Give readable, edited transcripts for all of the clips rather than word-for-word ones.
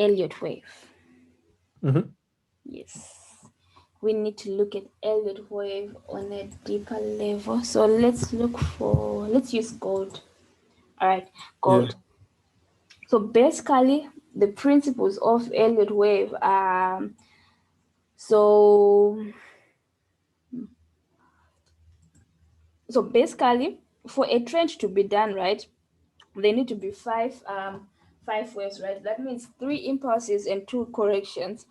Elliot wave. Mm-hmm. Yes. We need to look at Elliot wave on a deeper level. So let's use gold. All right, Yeah. gold. So basically, the principles of Elliot wave are so so basically for a trend to be done right, there need to be five waves, right? That means three impulses and two corrections.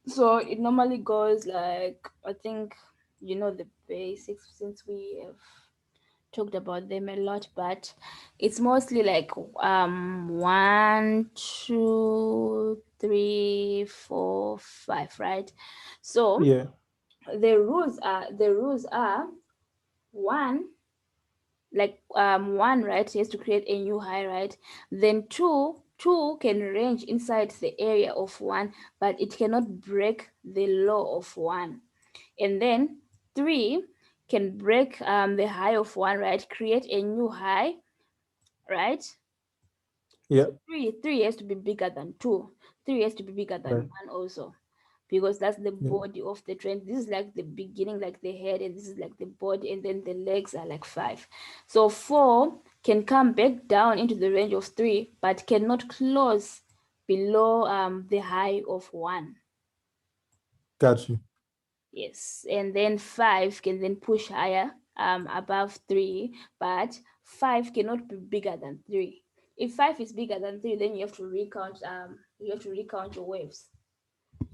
So it normally goes like, I think you know the basics since we have talked about them a lot, but it's mostly like 1, 2, 3, 4, 5, right? So Yeah. the rules are one, like one, right, has to create a new high, right? Then two can range inside the area of one, but it cannot break the law of one. And then three can break the high of one, right, create a new high, right? Yeah. So three has to be bigger than two. Three has to be bigger than Right. one also, because that's the Yeah. body of the trend. This is like the beginning, like the head, and this is like the body, and then the legs are like five. So four can come back down into the range of three, but cannot close below the high of one. Got you. Yes, and then five can then push higher above three, but five cannot be bigger than three. If five is bigger than three, then you have to recount your waves.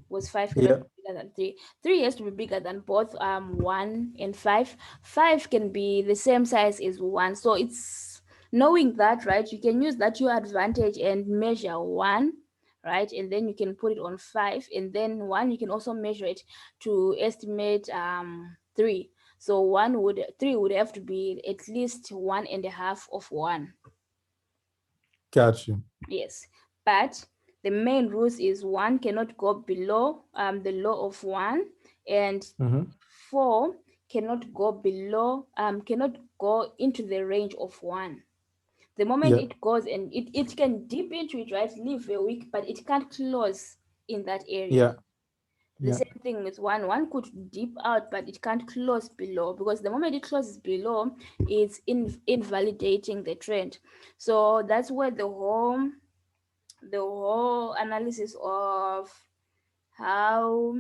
Was five cannot Yeah. be bigger than three. Three has to be bigger than both one and five. Five can be the same size as one. So it's knowing that, right? You can use that to your advantage and measure one, right? And then you can put it on five, and then one you can also measure it to estimate three. So three would have to be at least one and a half of one. Got you. Yes, but the main rules is one cannot go below the law of one, and Mm-hmm. four cannot go into the range of one. The moment Yeah. it goes, and it can dip into it, right? Leave a week, but it can't close in that area. Yeah. The Yeah. same thing with one. One could dip out, but it can't close below, because the moment it closes below, it's invalidating the trend. So that's where the whole analysis of how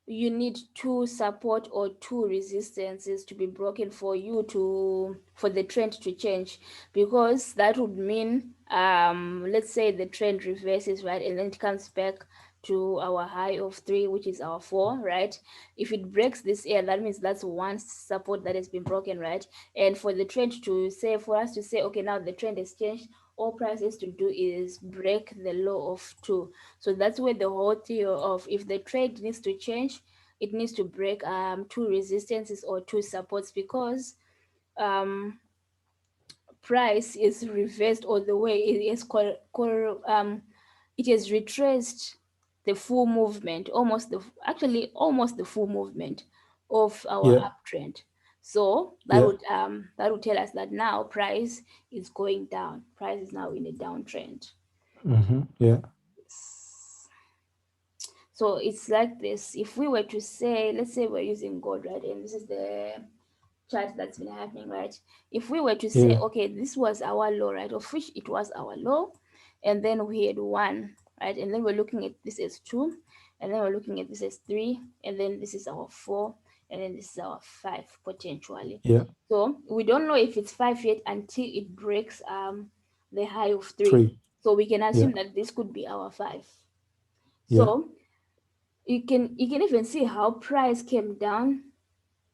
you need two support or two resistances to be broken for the trend to change, because that would mean let's say the trend reverses, right, and then it comes back to our high of three, which is our four, right? If it breaks this air, that means that's one support that has been broken, right? And for the trend to say, for us to say, okay, now the trend has changed, all price has to do is break the law of two. So that's where the whole theory of, if the trade needs to change, it needs to break two resistances or two supports, because um price is reversed all the way. It is it has retraced the full movement, almost the full movement of our Yeah. uptrend. So Yeah. that would tell us that now price is going down. Price is now in a downtrend. Mm-hmm. Yeah. So it's like this. If we were to say, let's say we're using gold, right, and this is the chart that's been happening, right? If we were to say, Yeah. okay, this was our low, right, of which it was our low, and then we had one, right, and then we're looking at this as two, and then we're looking at this as three, and then this is our four, and then this is our five potentially. Yeah. So we don't know if it's five yet until it breaks the high of three. Three. So we can Yeah. assume that this could be our five. Yeah. So you can even see how price came down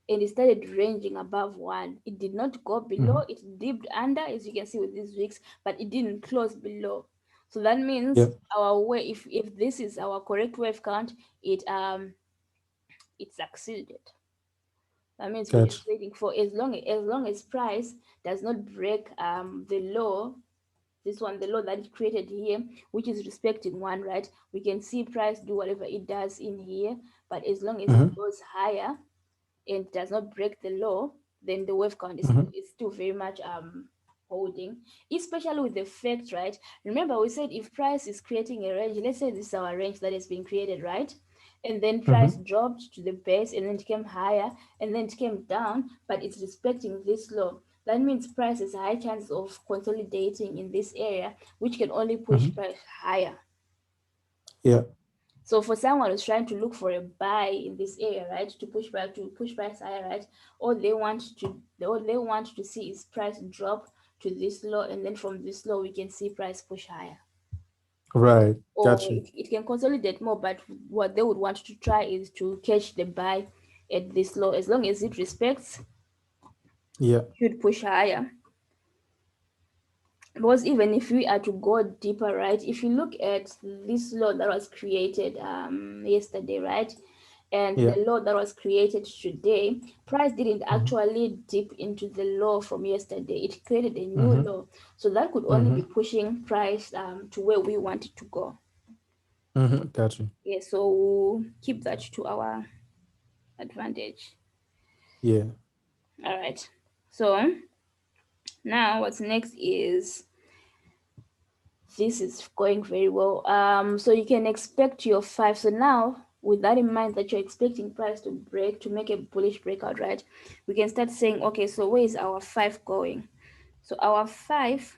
and it started ranging above one. It did not go Mm-hmm. below, it dipped under, as you can see with these wicks, but it didn't close below. So that Yeah. means our way, if this is our correct wave count, it succeeded. That means we're Got just waiting for, as long as price does not break the low, this one, the law that it created here, which is respecting one, right? We can see price do whatever it does in here, but as long as you. it Mm-hmm. goes higher and does not break the law, then the wave count is Mm-hmm. still very much holding, especially with the fact, right? Remember, we said if price is creating a range, let's say this is our range that has been created, right? And then price Mm-hmm. dropped to the base and then it came higher and then it came down, but it's respecting this low. That means price has a high chance of consolidating in this area, which can only push Mm-hmm. price higher. Yeah. So for someone who's trying to look for a buy in this area, right, to push price higher, right, all they want to see is price drop to this low, and then from this low we can see price push higher. Right. Or Got you. it can consolidate more, but what they would want to try is to catch the buy at this low. As long as it respects, Yeah. should push higher. Because even if we are to go deeper, right, if you look at this law that was created yesterday, right, and Yeah. the law that was created today, price didn't Mm-hmm. actually dip into the law from yesterday. It created a new Mm-hmm. law, so that could only Mm-hmm. be pushing price to where we want it to go. Mm-hmm. Got you. Yeah, so we'll keep that to our advantage. Yeah. All right, so now what's next is this is going very well. So you can expect your five. So now, with that in mind, that you're expecting price to break to make a bullish breakout, right? We can start saying, okay, so where is our five going? So our five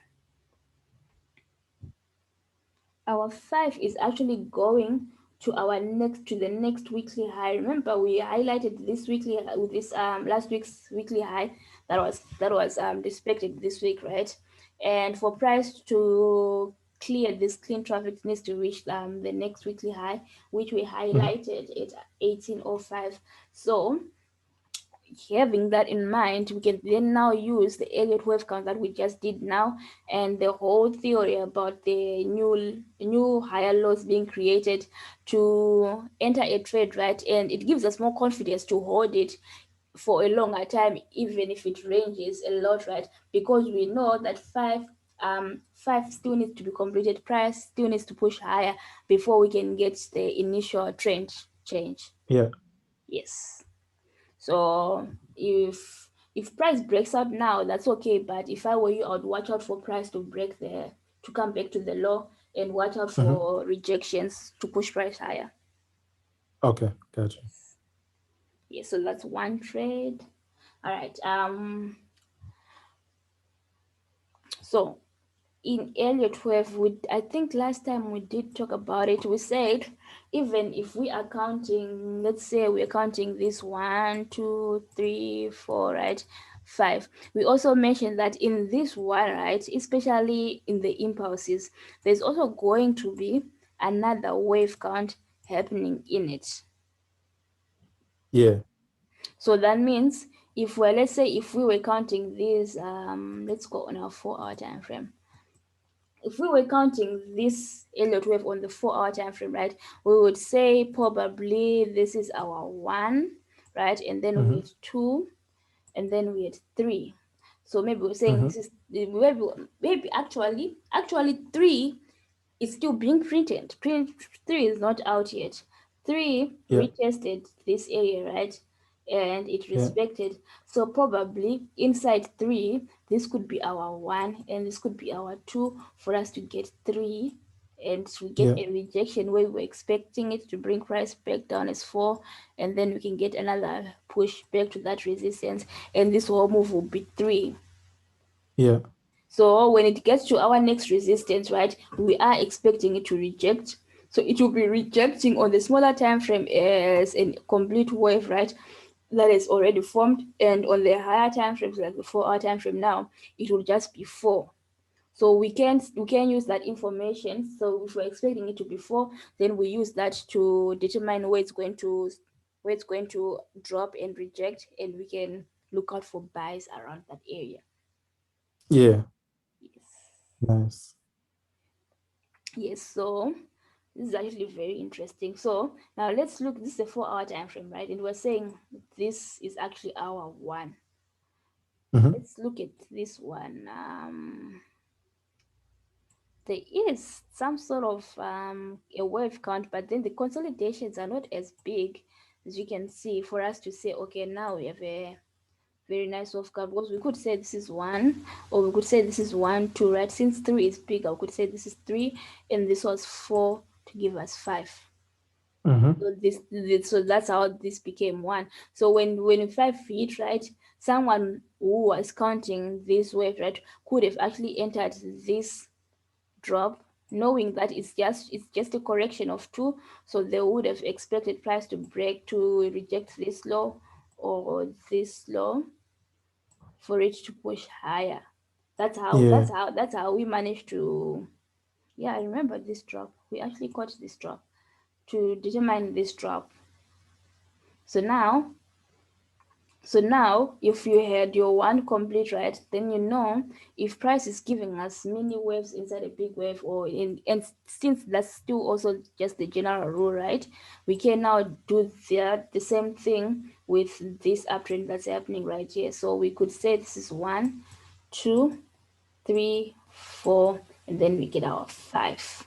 is actually going to the next weekly high. Remember, we highlighted this weekly with this last week's weekly high that was respected this week, right? And for price to clear this clean traffic, it needs to reach the next weekly high, which we Mm-hmm. highlighted at 1805. So having that in mind, we can then now use the Elliott wave count that we just did now, and the whole theory about the new higher lows being created to enter a trade, right? And it gives us more confidence to hold it for a longer time, even if it ranges a lot, right? Because we know that five still needs to be completed, price still needs to push higher before we can get the initial trend change. Yeah. Yes. So if price breaks out now, that's okay. But if I were you, I would watch out for price to come back to the low, and watch out Mm-hmm. for rejections to push price higher. Okay. Got you. Yes, so that's one trade. All right. So in Elliot 12, I think last time we did talk about it. We said even if we are counting, let's say we're counting this one, two, three, four, right? Five. We also mentioned that in this one, right, especially in the impulses, there's also going to be another wave count happening in it. Yeah. So that means if we're, let's say, if we were counting this, let's go on our 4 hour time frame. If we were counting this Elliott wave on the 4 hour time frame, right, we would say probably this is our one, right, and then we Mm-hmm. had two, and then we had three. So maybe we're saying Mm-hmm. this is maybe actually three is still being printed. Print three is not out yet. Three Yeah. retested this area, right? And it Yeah. respected. So probably inside three, this could be our one and this could be our two for us to get three. And we get Yeah. a rejection where we're expecting it to bring price back down as four, and then we can get another push back to that resistance, and this whole move will be three. Yeah. So when it gets to our next resistance, right, we are expecting it to reject. So it will be rejecting on the smaller time frame as a complete wave, right? That is already formed, and on the higher time frames, like the 4 hour time frame now, it will just be four. So we can use that information. So if we're expecting it to be four, then we use that to determine where it's going to drop and reject, and we can look out for buys around that area. Yeah. Yes. Nice. Yes, so this is actually very interesting. So now let's look. This is a 4 hour time frame, right? And we're saying this is actually our one. Mm-hmm. Let's look at this one. There is some sort of a wave count, but then the consolidations are not as big as you can see for us to say, okay, now we have Very nice soft curve, because we could say this is 1, or we could say this is 1, 2, right? Since 3 is bigger, we could say this is 3, and this was 4 to give us 5. Mm-hmm. So so that's how this became 1. So when 5 hit, right, someone who was counting this wave, right, could have actually entered this drop, knowing that it's just a correction of 2. So they would have expected price to break, to reject this low or this low, for it to push higher. Yeah. That's how we managed to, yeah, I remember this drop. We actually caught this drop to determine this drop. So now, if you had your 1 complete, right, then you know if price is giving us mini waves inside a big wave, or in, and since that's still also just the general rule, right, we can now do the same thing with this uptrend that's happening right here. So we could say this is 1, 2, 3, 4, and then we get our 5.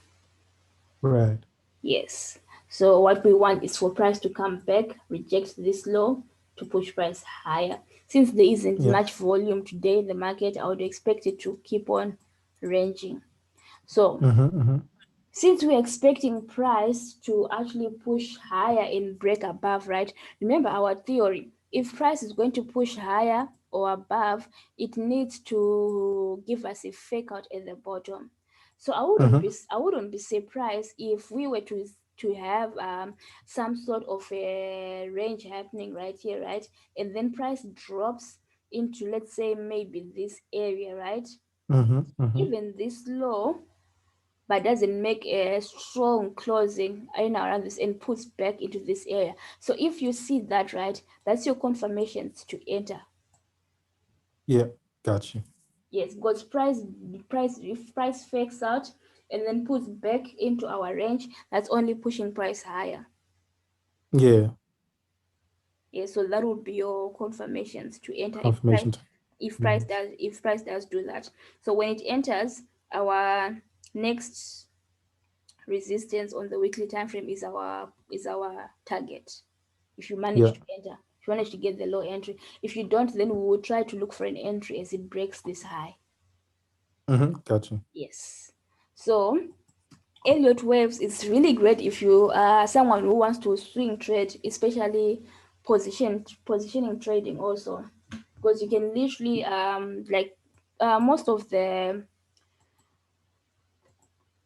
Right. Yes. So what we want is for price to come back, reject this low, to push price higher. Since there isn't Yeah. much volume today in the market, I would expect it to keep on ranging. So Mm-hmm. Mm-hmm. since we're expecting price to actually push higher and break above, right? Remember our theory. If price is going to push higher or above, it needs to give us a fake out at the bottom. So Mm-hmm. I wouldn't be surprised if we were to have some sort of a range happening right here, right? And then price drops into, let's say, maybe this area, right? Mm-hmm. Mm-hmm. Even this low, but doesn't make a strong closing in around this and puts back into this area. So if you see that, right, that's your confirmations to enter. Yeah. Got you. Yes, because if price fakes out and then puts back into our range, that's only pushing price higher. Yeah. Yes, so that would be your confirmations to enter Confirmation. Yes. if price does do that. So when it enters, our next resistance on the weekly time frame is our target. If you manage Yeah. to enter, if you manage to get the low entry. If you don't, then we will try to look for an entry as it breaks this high. Mm-hmm. Got you. Yes. So Elliot waves is really great if you are someone who wants to swing trade, especially positioning trading also, because you can literally like most of the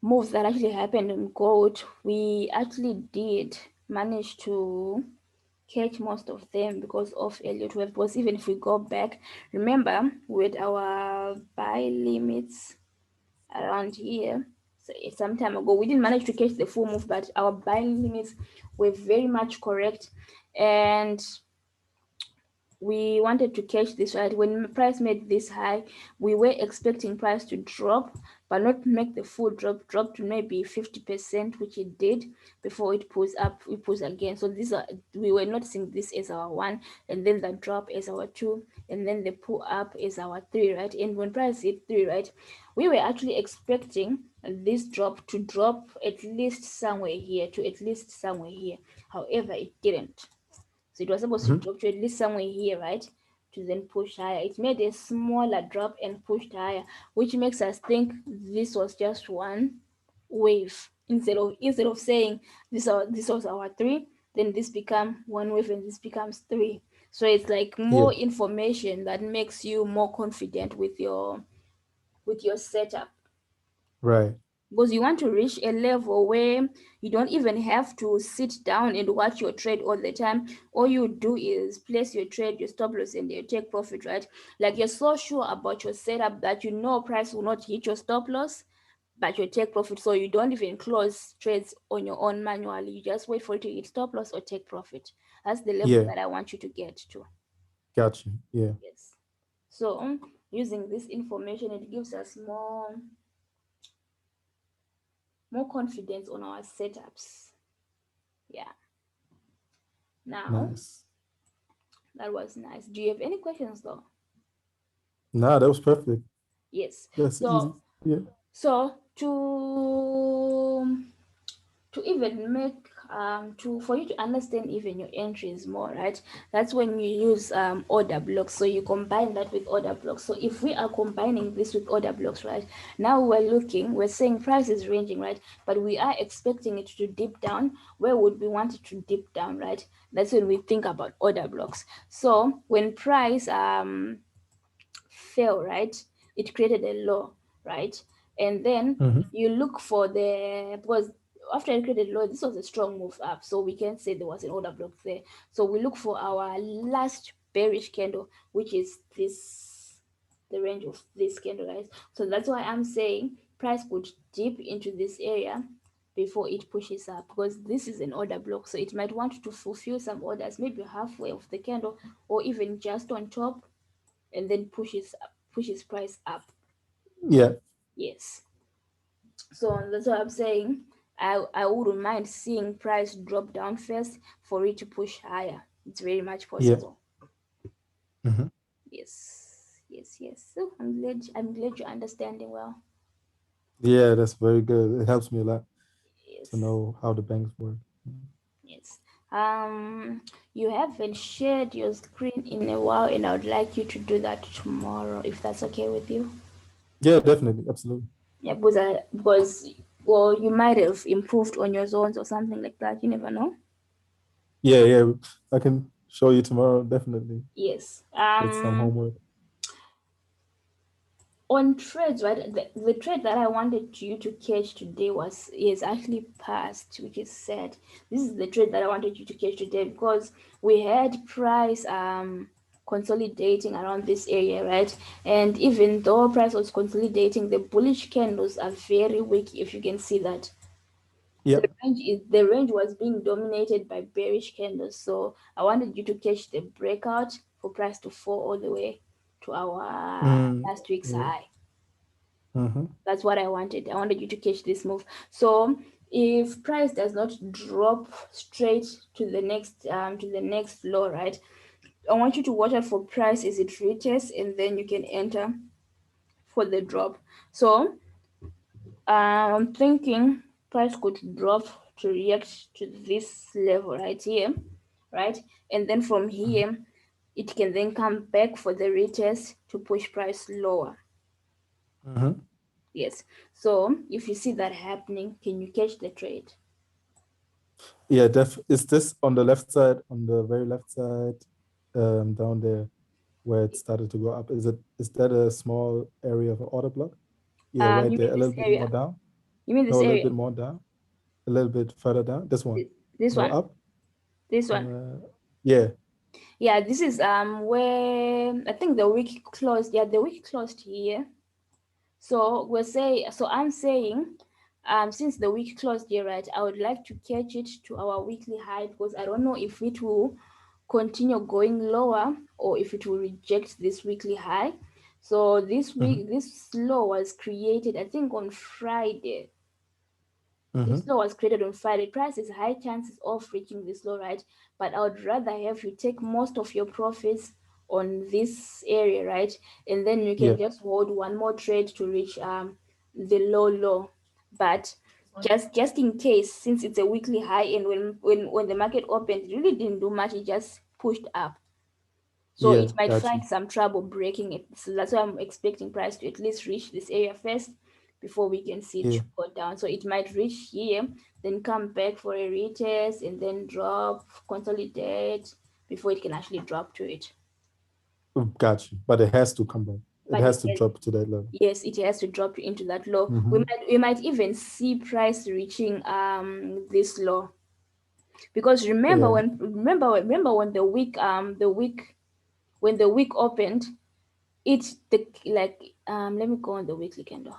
moves that actually happened in gold, we actually did manage to catch most of them because of Elliott wave. Because even if we go back, remember with our buy limits around here, so some time ago, we didn't manage to catch the full move, but our buying limits were very much correct, and we wanted to catch this, right? When price made this high, we were expecting price to drop, but not make the full drop to maybe 50%, which it did before it pulls up, it pulls again. So these are, we were noticing this as our 1, and then the drop as our 2, and then the pull up as our 3, right? And when price hit 3, right, we were actually expecting this drop to drop at least somewhere here, to at least somewhere here. However, it didn't. So it was supposed to Mm-hmm. drop to at least somewhere here, right? To then push higher. It made a smaller drop and pushed higher, which makes us think this was just one wave. Instead of saying this was our 3, then this become one wave and this becomes 3. So it's like Yeah. more information that makes you more confident with your setup, Right. because you want to reach a level where you don't even have to sit down and watch your trade all the time. All you do is place your trade, your stop loss, and your take profit, right? Like you're so sure about your setup that you know price will not hit your stop loss, but your take profit. So you don't even close trades on your own manually. You just wait for it to hit stop loss or take profit. That's the level Yeah. that I want you to get to. Got you. Yeah. Yes. So using this information, it gives us more confidence on our setups. Yeah. Now, Nice. that was nice. Do you have any questions though? Nah, that was perfect. Yes. That's easy. So Yeah. so to even make to for you to understand even your entries more, right? That's when you use order blocks. So you combine that with order blocks. So if we are combining this with order blocks, right, now we're saying price is ranging, right, but we are expecting it to dip down. Where would we want it to dip down, right? That's when we think about order blocks. So when price fell, right, it created a low, right? And then Mm-hmm. you look for the, because after it created low, this was a strong move up, so we can say there was an order block there. So we look for our last bearish candle, which is this, the range of this candle, right? So that's why I'm saying price could dip into this area before it pushes up, because this is an order block, so it might want to fulfill some orders maybe halfway of the candle, or even just on top, and then pushes price up. Yeah. Yes. So that's what I'm saying. I wouldn't mind seeing price drop down first for it to push higher. It's very much Yeah. possible. Mm-hmm. Yes. Yes, yes. So I'm glad you're understanding well. Yeah, that's very good. It helps me a lot to Yes. know how the banks work. Yes. You haven't shared your screen in a while, and I would like you to do that tomorrow if that's okay with you. Yeah, definitely. Absolutely. Yeah, because well, you might have improved on your zones or something like that. You never know. Yeah, yeah. I can show you tomorrow, definitely, Yes. with some homework. On trades, right? The trade that I wanted you to catch today was is actually passed, which is sad. This is the trade that I wanted you to catch today because we had price consolidating around this area, right? And even though price was consolidating, the bullish candles are very weak, if you can see that. Yeah. The range was being dominated by bearish candles. So I wanted you to catch the breakout for price to fall all the way to our Mm, last week's yeah. high. Mm-hmm. That's what I wanted. I wanted you to catch this move. So if price does not drop straight to the next low, right? I want you to watch out for price as it reaches, and then you can enter for the drop. So I'm thinking price could drop to react to this level right here, right? And then from here, it can then come back for the retest to push price lower. Mm-hmm. Yes. So if you see that happening, can you catch the trade? Yeah, is this on the left side, on the very left side, down there where it started to go up? Is that a small area of an order block? Yeah, right You mean there, a this little bit more area? down. You mean No, this a little area? bit more down, a little bit further down. This one. This No, one? up. This one? Uh, yeah. Yeah, this is where I think the week closed. Yeah, the week closed here. So I'm saying, since the week closed here, right, I would like to catch it to our weekly high because I don't know if it will continue going lower or if it will reject this weekly high. So this Mm-hmm. week, this low was created, I think, on Friday. This Mm-hmm. law was created on Friday. Price is high chances of reaching this low, right? But I would rather have you take most of your profits on this area, right? And then you can Yeah. just hold one more trade to reach the low. But just in case, since it's a weekly high and when the market opened, it really didn't do much, it just pushed up. So Yeah. it might Got you. find some trouble breaking it. So that's why I'm expecting price to at least reach this area first before we can see it Yeah. go down. So it might reach here, then come back for a retest and then drop, consolidate before it can actually drop to it. Got you. But it has to come back. It But has to drop to that level. yes, it has to drop into that low. We Mm-hmm. might we might even see price reaching this low. Because Yeah. remember when the week opened, it's the like let me go on the weekly candle.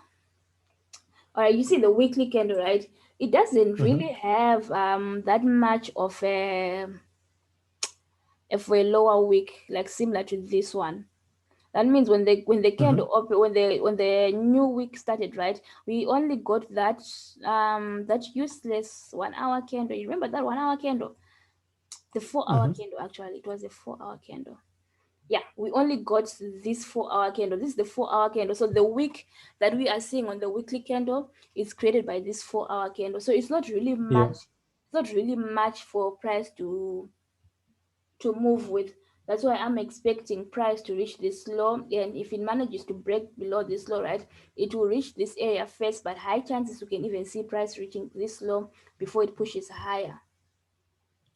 All right, you see the weekly candle, right? It doesn't Mm-hmm. really have that much of a lower wick, like similar to this one. That means when the Mm-hmm. candle open, when the new week started, right, we only got that useless 1 hour candle. You remember that 1 hour candle? The 4 hour Mm-hmm. candle, actually, it was a 4 hour candle. Yeah, we only got this 4 hour candle. This is the 4 hour candle. So the wick that we are seeing on the weekly candle is created by this 4 hour candle. So it's not really Yeah. much. It's not really much for price to move with. That's why I'm expecting price to reach this low, and if it manages to break below this low, right, it will reach this area first, but high chances we can even see price reaching this low before it pushes higher.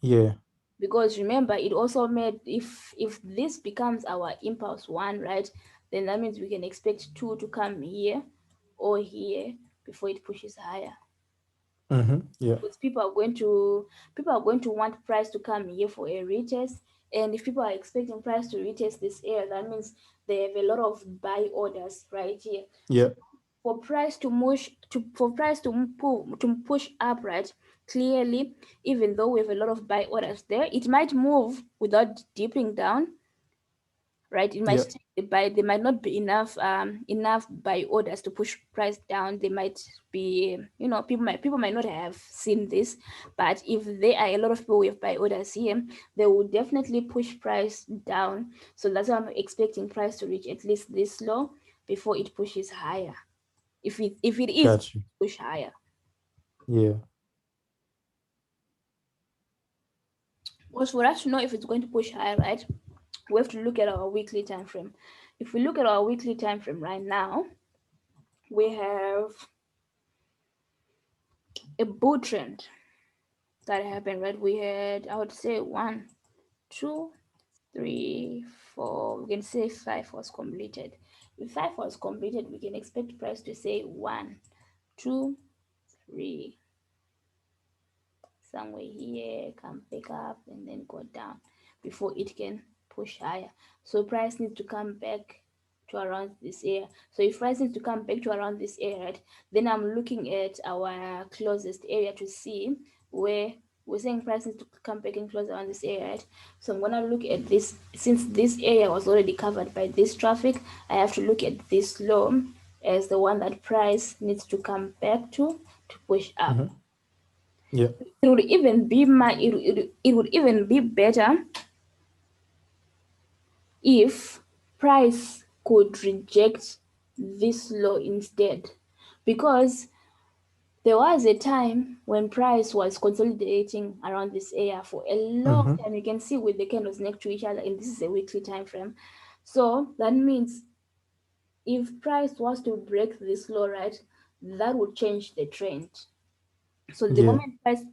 Yeah. Because remember, it also made, if this becomes our impulse one, right, then that means we can expect two to come here or here before it pushes higher. Yeah. Because people are going to want price to come here for a retest, and if people are expecting price to retest this area, that means they have a lot of buy orders right here. Yeah. For price to push to push up, right, clearly, even though we have a lot of buy orders there, it might move without dipping down, right? It might Yeah. still buy, there might not be enough buy orders to push price down. They might be, people might not have seen this, but if there are a lot of people with buy orders here, they will definitely push price down. So that's why I'm expecting price to reach at least this low before it pushes higher, if it is Got you. push higher. Yeah. Because for us to know if it's going to push higher, right, we have to look at our weekly time frame. If we look at our weekly time frame right now, we have a bull trend that happened, right? We had, I would say, one, two, three, four. We can say five was completed. If five was completed, we can expect price to say one, two, three, somewhere here, come pick up and then go down before it can push higher. So price needs to come back to around this area. So if price needs to come back to around this area, right, then I'm looking at our closest area to see where we're saying price needs to come back and close around this area, right? So I'm gonna look at this. Since this area was already covered by this traffic, I have to look at this low as the one that price needs to come back to push up. Yeah. It would even be it would even be better if price could reject this law instead, because there was a time when price was consolidating around this area for a long time. You can see with the candles next to each other, and this is a weekly time frame. So that means if price was to break this law, right, that would change the trend. So the Yeah. moment price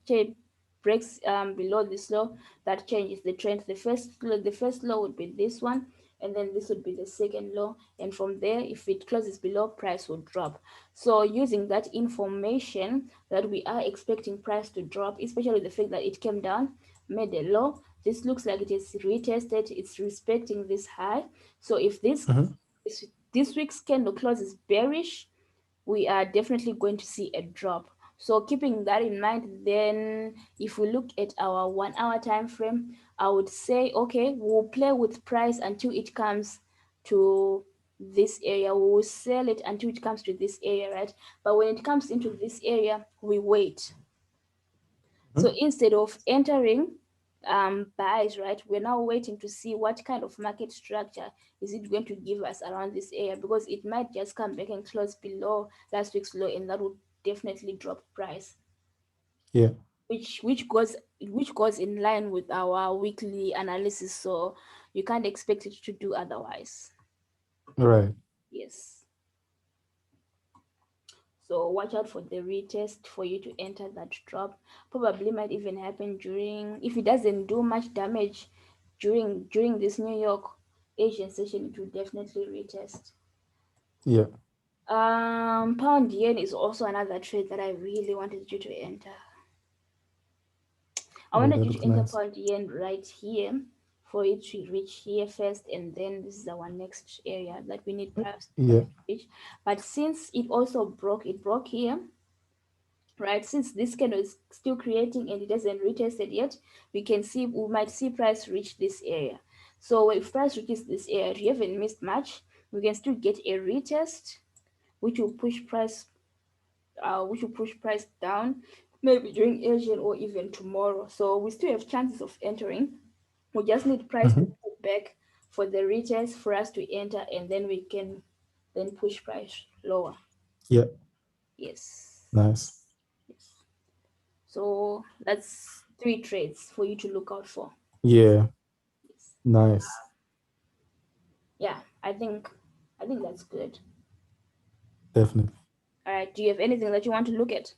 breaks below this low, that changes the trend. The first low would be this one, and then this would be the second low. And from there, if it closes below, price will drop. So using that information that we are expecting price to drop, especially the fact that it came down, made a low. This looks like it is retested. It's respecting this high. So if this week's candle closes bearish, we are definitely going to see a drop. So keeping that in mind, then if we look at our 1 hour time frame, I would say, okay, we'll play with price until it comes to this area. We will sell it until it comes to this area, right? But when it comes into this area, we wait. So instead of entering buys, right, we're now waiting to see what kind of market structure is it going to give us around this area, because it might just come back and close below last week's low, and that would definitely drop price, Yeah. which goes in line with our weekly analysis. So you can't expect it to do otherwise. Right. Yes. So watch out for the retest for you to enter that drop. Probably might even happen during, if it doesn't do much damage during this New York Asian session, it will definitely retest. Yeah. Pound yen is also another trade that I really wanted you to enter. I Oh, wanted that you to looks enter nice. pound yen right here for it to reach here first, and then this is our next area that we need perhaps Yeah. to reach. But since it broke here, right? Since this candle is still creating and it hasn't retested yet, we might see price reach this area. So if price reaches this area, if you haven't missed much, we can still get a retest, which will push price down, maybe during Asian or even tomorrow. So we still have chances of entering. We just need price to pull back for the retest for us to enter, and then we can then push price lower. Yeah. Yes. Nice. Yes. So that's 3 trades for you to look out for. Yeah. Yes. Nice. Yeah, I think that's good. Definitely. All right. Do you have anything that you want to look at?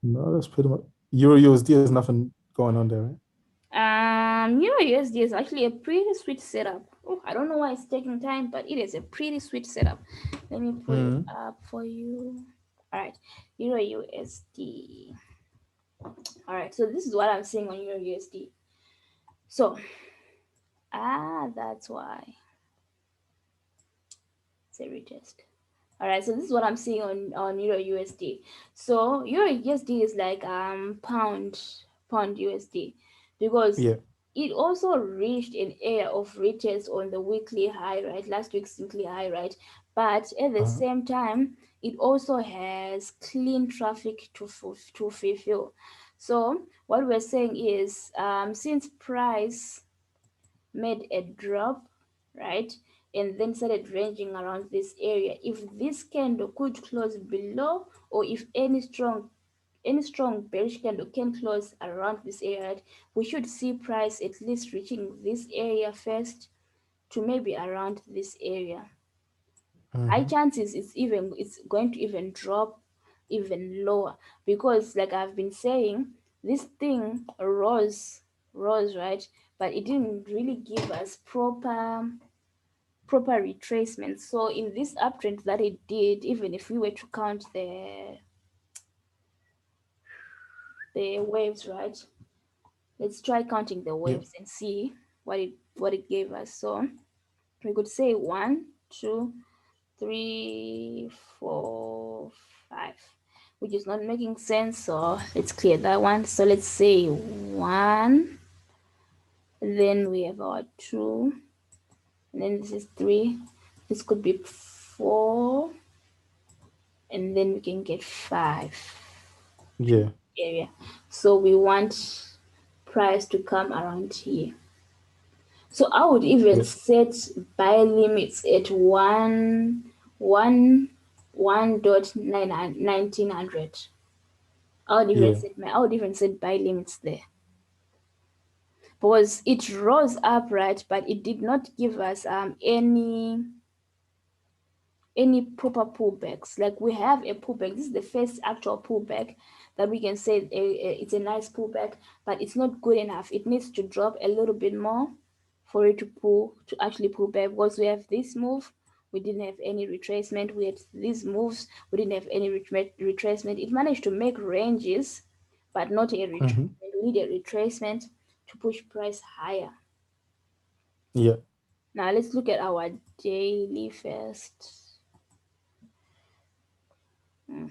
No, that's pretty much Euro USD. Is nothing going on there, right? USD is actually a pretty sweet setup. Oh, I don't know why it's taking time, but it is a pretty sweet setup. Let me pull it up for you. All right, Euro USD. All right, so this is what I'm seeing on Euro USD. So, that's why it's a retest. All right, so this is what I'm seeing on Euro USD. So Euro USD is like pound USD, because Yeah. it also reached an area of retest on the weekly high, right? Last week's weekly high, right? But at the Uh-huh. same time, it also has clean traffic to fulfill. So what we're saying is, since price made a drop, right, and then started ranging around this area, if this candle could close below, or if any strong bearish candle can close around this area, right, we should see price at least reaching this area first to maybe around this area. High chances it's going to even drop even lower, because like I've been saying, this thing rose, right, but it didn't really give us proper retracement. So in this uptrend that it did, even if we were to count the waves, right, let's try counting the Yeah. waves and see what it gave us. So we could say 1, 2, 3, 4, 5, which is not making sense. So let's clear that one. So let's say 1, then we have our 2, and then this is 3. This could be 4, and then we can get 5 Yeah. area. So we want price to come around here. So I would even Yeah. set buy limits at 1.1900. Yeah. I would even set buy limits there, because it rose up, right, but it did not give us any proper pullbacks. Like we have a pullback. This is the first actual pullback that we can say it's a nice pullback, but it's not good enough. It needs to drop a little bit more for it to actually pull back, because we have this move, we didn't have any retracement. We had these moves, we didn't have any retracement. It managed to make ranges, but not a retracement. We need a retracement to push price higher. Yeah. Now let's look at our daily first. All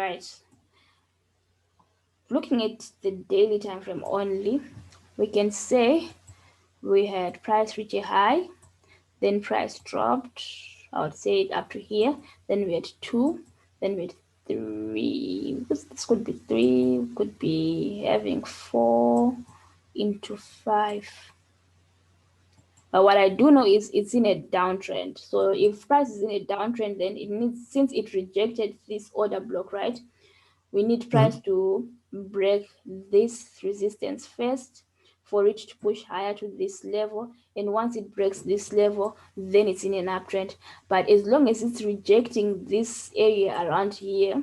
right, looking at the daily time frame only, we can say we had price reach a high, then price dropped, I would say it up to here, then we had 2, then we had 3, this could be 3, could be having 4 into 5. But what I do know is it's in a downtrend. So if price is in a downtrend, then it needs, since it rejected this order block, right, we need price to break this resistance first for it to push higher to this level. And once it breaks this level, then it's in an uptrend. But as long as it's rejecting this area around here,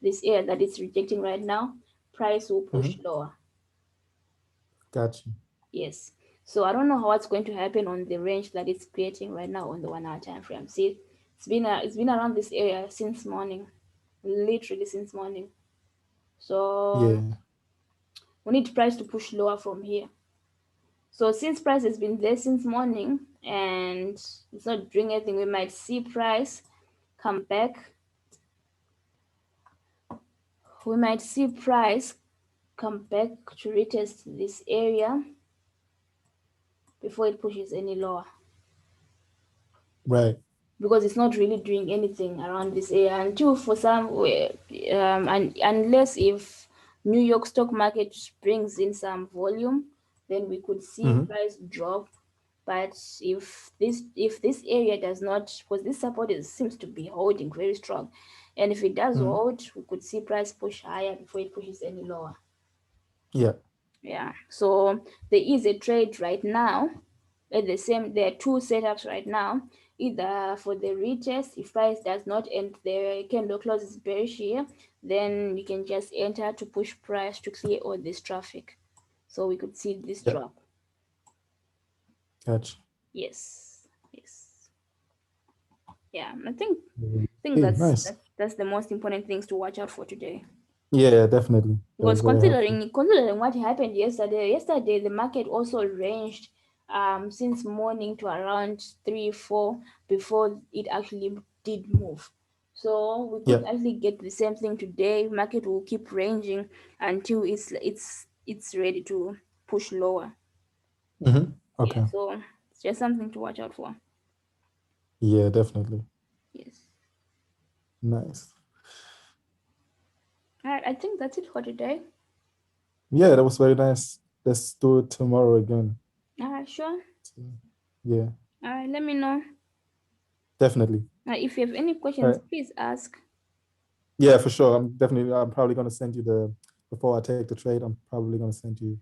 this area that it's rejecting right now, price will push lower. Gotcha. Yes. So I don't know what's going to happen on the range that it's creating right now on the 1 hour time frame. See, it's been around this area since morning, literally since morning. So Yeah. we need price to push lower from here. So since price has been there since morning and it's not doing anything, we might see price come back. We might see price come back to retest this area before it pushes any lower, Right. because it's not really doing anything around this area until for some and unless if New York stock market brings in some volume, then we could see price drop But if this area does not, because this support seems to be holding very strong, and if it does Mhm. hold, we could see price push higher before it pushes any lower. Yeah. Yeah, so there is a trade right now at the same, there are two setups right now, either for the retest. If price does not end, the candle closes bearish here, then you can just enter to push price to clear all this traffic, so we could see this Yeah. drop. Gotcha. Yes, yes. Yeah, I think Okay, nice. that's the most important things to watch out for today. Yeah, definitely. That Because was very helpful. considering what happened yesterday the market also ranged since morning to around 3 4 before it actually did move. So we Yeah. could actually get the same thing today. Market will keep ranging until it's ready to push lower. Yeah, Okay. so it's just something to watch out for. Yeah, definitely. Yes. Nice. All right, I think that's it for today. Yeah, that was very nice. Let's do it tomorrow again. All right, sure. So, yeah, All right, let me know. definitely. If you have any All questions, right. please ask. Yeah, for sure. I'm probably gonna send you before I take the trade, I'm probably gonna send you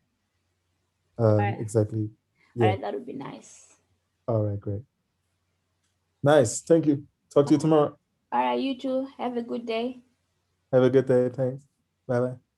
All right, exactly. all Yeah. right, that would be nice. All right, great. Nice. Thank you. Talk to you tomorrow. All right, you too. Have a good day. Have a good day. Thanks. Bye bye.